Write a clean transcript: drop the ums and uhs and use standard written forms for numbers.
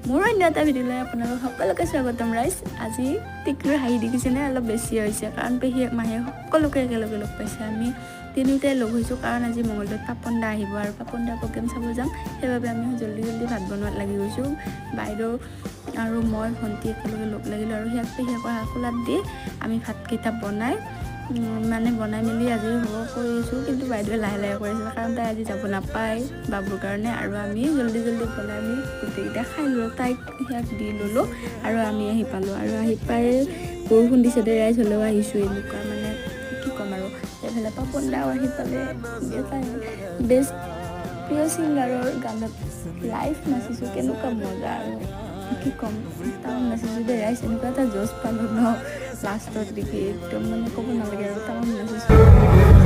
মোৰ অন্য এটা ভিডিঅ'লৈ আপোনালোক সকলোকে স্বাগতম ৰাইজ। আজি টিকলুৰ হাঁহি দেখিছেনে? অলপ বেছি হৈছে কাৰণ পেহী মাহে সকলোকে একেলগে লগ পাইছে। আমি তিনিওটাই লগ হৈছোঁ কাৰণ আজি মঙলদৈত পাপন দা আহিব আৰু পাপন দা প্ৰগ্ৰেম চাব যাম। সেইবাবে আমি জল্দি ভাত বনোৱাত লাগি গৈছোঁ। বাইদেউ আৰু মই ভণ্টি একেলগে লগ লাগিলোঁ আৰু সেয়াক পেহীয়েকৰ হাঁহখোলাত দি আমি ভাতকেইটা বনাই মেলি আজৰি হ'ব কৰিছোঁ। কিন্তু বাইদেৱে লাহে কৰিছিল কাৰণ তাই আজি যাব নাপায় বাবুৰ কাৰণে। আৰু আমি জল্দি বনাই আমি গোটেইকেইটা খাই ল'লোঁ। তাইক সেয়াক দি ল'লোঁ আৰু আমি আহি পালোঁ। আৰু আহি পাই বৰষুণ দিছে দে ৰাইজ, হ'লেও আহিছোঁ। এনেকুৱা কি ক'ম আৰু। এইফালে পাপন দাও আহি পালে, বেষ্ট প্ৰিয় ছিংগাৰৰ গানত লাইভ নাচিছোঁ। কেনেকুৱা মজা আৰু কি ক'ম, টাউন নাচিছোঁ দে ৰাইজ। এনেকুৱা এটা জোচ পালোঁ ন লাষ্টৰ দিকে, একদম ক'ব নালাগে আৰু টাউন নাচিছোঁ।